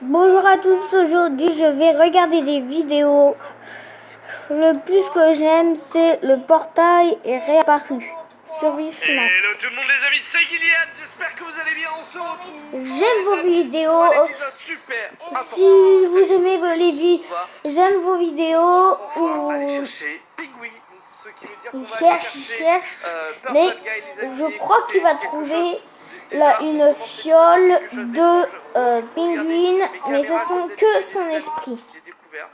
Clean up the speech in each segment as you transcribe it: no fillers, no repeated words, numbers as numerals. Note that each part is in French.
Bonjour à tous, aujourd'hui je vais regarder des vidéos. Le plus que j'aime, c'est le portail est réapparu sur FNAF. Hello tout le monde les amis, c'est Gillian, j'espère que vous allez bien, on se retrouve. J'aime vos vidéos. Un épisode super Si vous aimez les vidéos, j'aime vos vidéos. On va aller chercher Pingui, ce qui veut dire qu'on va aller chercher cherche. Purple Mais Guy, les amis. je crois qu'il va trouver là une fiole de pingouine, mais ça sent que son esprit. J'ai découvert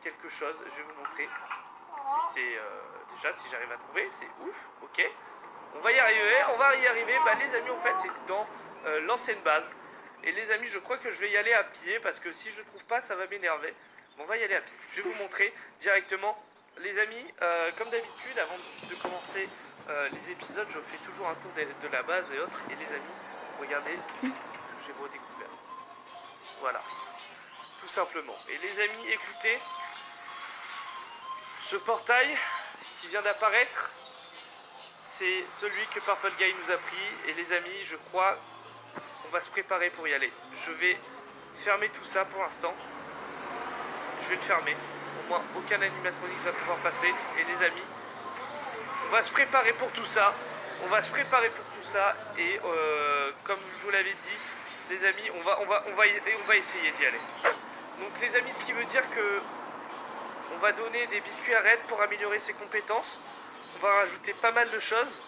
quelque chose, je vais vous montrer. Déjà si j'arrive à trouver, c'est ouf, ok. On va y arriver, Bah les amis, en fait c'est dans l'ancienne base. Et les amis, je crois que je vais y aller à pied parce que si je trouve pas, ça va m'énerver. Bon, on va y aller à pied. Je vais vous montrer directement. Les amis, comme d'habitude, avant de commencer les épisodes, je fais toujours un tour de la base et autres. Et les amis, regardez ce que j'ai redécouvert. Voilà, tout simplement. Et les amis, écoutez, ce portail qui vient d'apparaître, c'est celui que Purple Guy nous a pris. Et les amis, je crois on va se préparer pour y aller. Je vais fermer tout ça pour l'instant. Je vais le fermer. Au moins, aucun animatronique va pouvoir passer. Et les amis, on va se préparer pour tout ça. Et comme je vous l'avais dit, les amis, on va essayer d'y aller. Donc les amis, ce qui veut dire que on va donner des biscuits à Red pour améliorer ses compétences. On va rajouter pas mal de choses.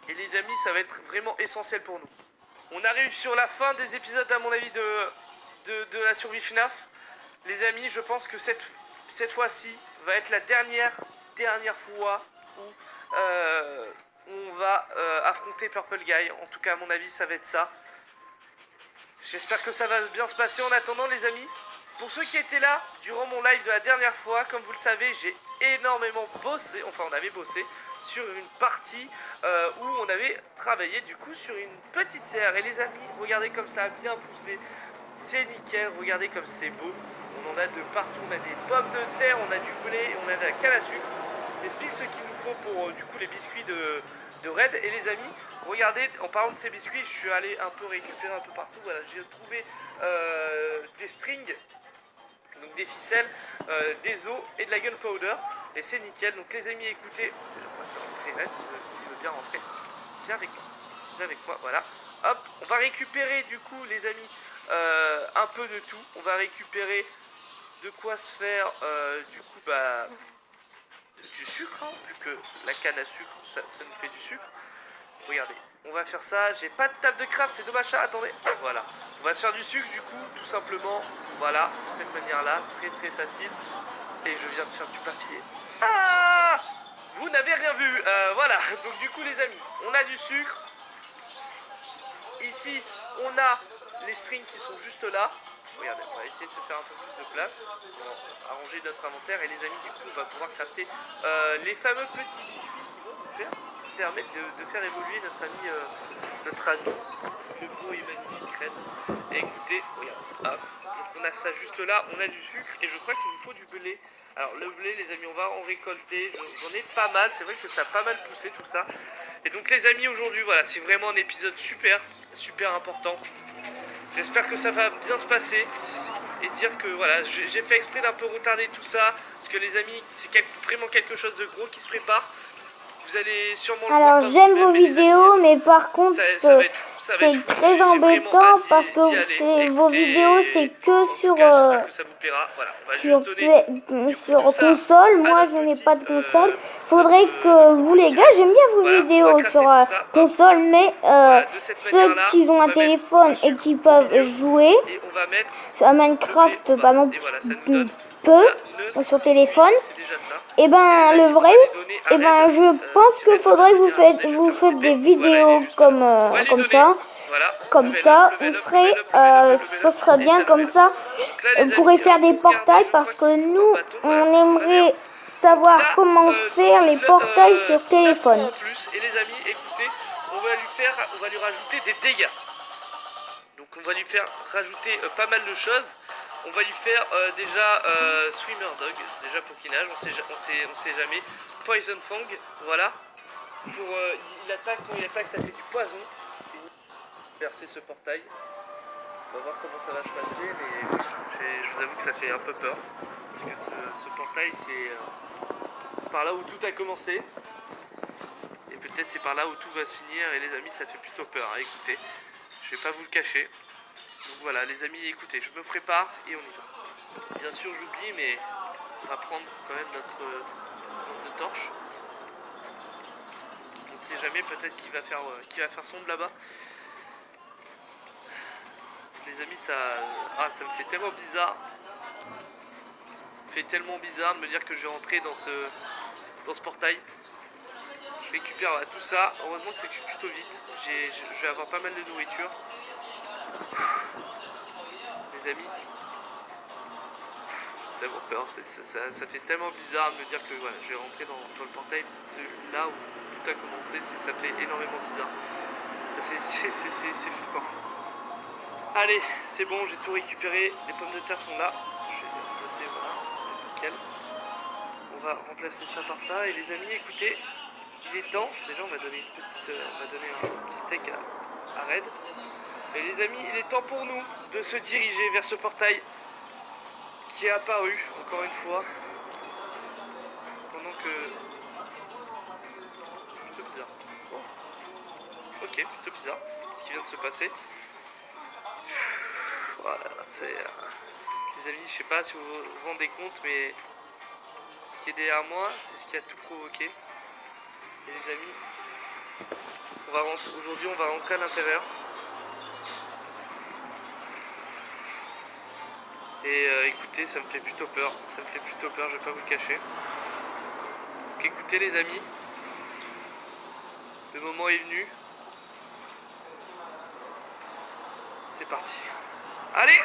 Et les amis, ça va être vraiment essentiel pour nous. On arrive sur la fin des épisodes, à mon avis, de la survie FNAF. Les amis, je pense que cette fois-ci va être la dernière fois où on va affronter Purple Guy. En tout cas, à mon avis, ça va être ça. J'espère que ça va bien se passer. En attendant, les amis, pour ceux qui étaient là durant mon live de la dernière fois, comme vous le savez, j'ai énormément bossé, enfin on avait bossé sur une partie où on avait travaillé du coup sur une petite serre. Et les amis, regardez comme ça a bien poussé, c'est nickel, regardez comme c'est beau. On en a de partout, on a des pommes de terre, on a du blé, on a de la canne à sucre. C'est pile ce qu'il nous faut pour du coup les biscuits de Red. Et les amis, regardez, en parlant de ces biscuits, je suis allé un peu récupérer un peu partout. Voilà, j'ai trouvé des strings, donc des ficelles, des os et de la gunpowder. Et c'est nickel. Donc les amis, écoutez, on va faire rentrer Red s'il veut bien rentrer. Viens avec moi. Viens avec moi, voilà. Hop, on va récupérer du coup les amis un peu de tout. On va récupérer de quoi se faire du coup du sucre, hein, vu que la canne à sucre ça nous fait du sucre. Regardez, on va faire ça. J'ai pas de table de craft, c'est dommage ça. Attendez, voilà. On va se faire du sucre du coup, tout simplement. Voilà, de cette manière-là, très très facile. Et je viens de faire du papier. Ah, vous n'avez rien vu. Voilà, donc du coup les amis, on a du sucre. Ici, on a les strings qui sont juste là. Regardez, on va essayer de se faire un peu plus de place. On va arranger notre inventaire. Et les amis, du coup, on va pouvoir crafter les fameux petits biscuits qui vont nous permettre de faire évoluer notre ami, le beau et magnifique Red. Et écoutez, regardez, hop. Donc on a ça juste là, on a du sucre. Et je crois qu'il nous faut du blé. Alors le blé, les amis, on va en récolter. J'en ai pas mal, c'est vrai que ça a pas mal poussé tout ça. Et donc les amis, aujourd'hui, voilà, c'est vraiment un épisode super important. J'espère que ça va bien se passer et dire que voilà, j'ai fait exprès d'un peu retarder tout ça parce que les amis, c'est vraiment quelque chose de gros qui se prépare. Vous allez sûrement le voir. Alors j'aime vos vidéos, mais par contre c'est très embêtant parce que vos vidéos c'est que sur console. Moi je n'ai pas de console. Faudrait que vous les gars, j'aime bien vos vidéos sur console, mais ceux qui ont un téléphone et qui peuvent jouer à Minecraft par exemple peu sur téléphone, et ben le vrai, et ben je pense que faudrait que vous faites des vidéos comme ça, ça serait bien comme ça. On pourrait faire des portails parce que nous on aimerait savoir comment faire les portails sur téléphone. Et les amis, écoutez, on va lui rajouter des dégâts. Donc on va lui faire rajouter pas mal de choses. On va lui faire déjà Swimmer Dog, déjà pour qu'il nage, on sait jamais. Poison Fang, voilà. Il attaque, quand il attaque ça fait du poison. C'est verser ce portail. On va voir comment ça va se passer, mais oui, je vous avoue que ça fait un peu peur. Parce que ce portail, c'est par là où tout a commencé. Et peut-être c'est par là où tout va se finir. Et les amis, ça fait plutôt peur. Écoutez, je vais pas vous le cacher. Donc voilà, les amis, écoutez, je me prépare et on y va. Bien sûr, j'oublie, mais on va prendre quand même notre lampe de torche. On ne sait jamais, peut-être qu'il va faire sombre là-bas. Les amis, ça me fait tellement bizarre. Ça me fait tellement bizarre de me dire que je vais rentrer dans ce portail. Je récupère tout ça. Heureusement que ça cuit plutôt vite. Je vais avoir pas mal de nourriture. Les amis, j'ai tellement peur. Ça fait tellement bizarre de me dire que voilà, je vais rentrer dans le portail de là où tout a commencé. Ça fait énormément bizarre. C'est flippant. Allez, c'est bon, j'ai tout récupéré. Les pommes de terre sont là. Je vais les remplacer, voilà, c'est nickel. On va remplacer ça par ça. Et les amis, écoutez, il est temps. Déjà, on va donner un petit steak à Red. Et les amis, il est temps pour nous de se diriger vers ce portail qui est apparu, encore une fois. Pendant que... Plutôt bizarre. Oh. Ok, plutôt bizarre ce qui vient de se passer. Voilà, les amis, je sais pas si vous vous rendez compte, mais ce qui est derrière moi, c'est ce qui a tout provoqué. Et les amis, aujourd'hui on va rentrer à l'intérieur. Et écoutez, ça me fait plutôt peur. Ça me fait plutôt peur, je vais pas vous le cacher. Donc écoutez les amis, le moment est venu. C'est parti. Allez!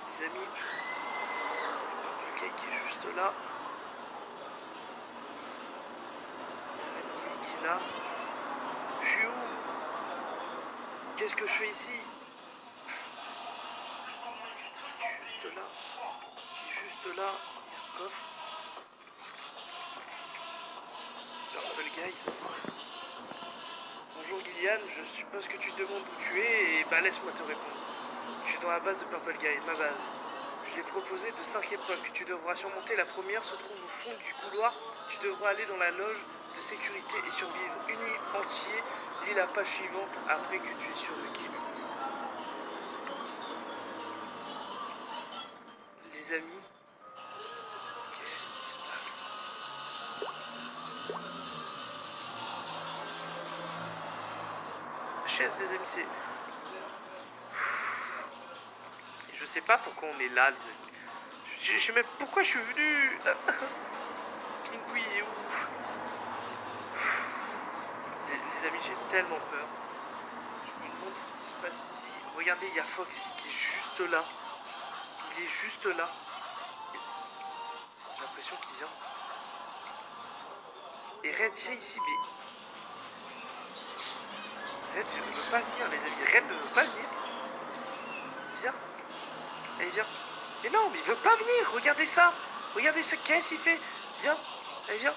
Les amis, le cake qui est juste là. Il y a Red qui est là. Je suis où? Qu'est-ce que je fais ici? Il est juste là. Il est juste là. Il y a un coffre. Purple Guy. Bonjour Gillian, je suppose que tu te demandes où tu es et bah laisse-moi te répondre. Je suis dans la base de Purple Guy, ma base. Je l'ai proposé de 5 épreuves que tu devras surmonter. La première se trouve au fond du couloir. Tu devras aller dans la loge de sécurité et survivre une nuit entière. Lis la page suivante après que tu aies survécu. Les amis, qu'est-ce qui se passe? La chaise des amis, c'est... Je sais pas pourquoi on est là, les amis. Je sais même pourquoi je suis venu. Pingui est où? Les amis, j'ai tellement peur. Je me demande ce qui se passe ici. Regardez, il y a Foxy qui est juste là. Il est juste là. J'ai l'impression qu'il vient. Et Red vient ici, mais... Red ne veut pas venir, les amis. Red ne veut pas venir. Viens. Allez, viens. Mais non, mais il veut pas venir. Regardez ça. Regardez ça. Qu'est-ce qu'il fait? Viens. Allez, viens.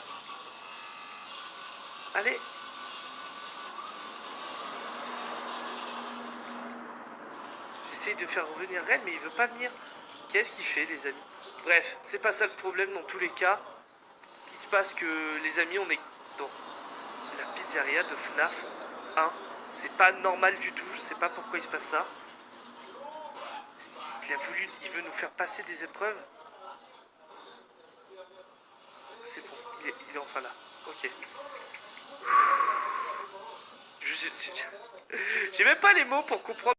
Allez. J'essaye de faire revenir Red, mais il veut pas venir. Qu'est-ce qu'il fait, les amis? Bref, c'est pas ça le problème dans tous les cas. Il se passe que, les amis, on est dans la pizzeria de FNAF 1. C'est pas normal du tout. Je sais pas pourquoi il se passe ça. Il veut nous faire passer des épreuves. C'est bon, il est enfin là. Ok. J'ai même pas les mots pour comprendre.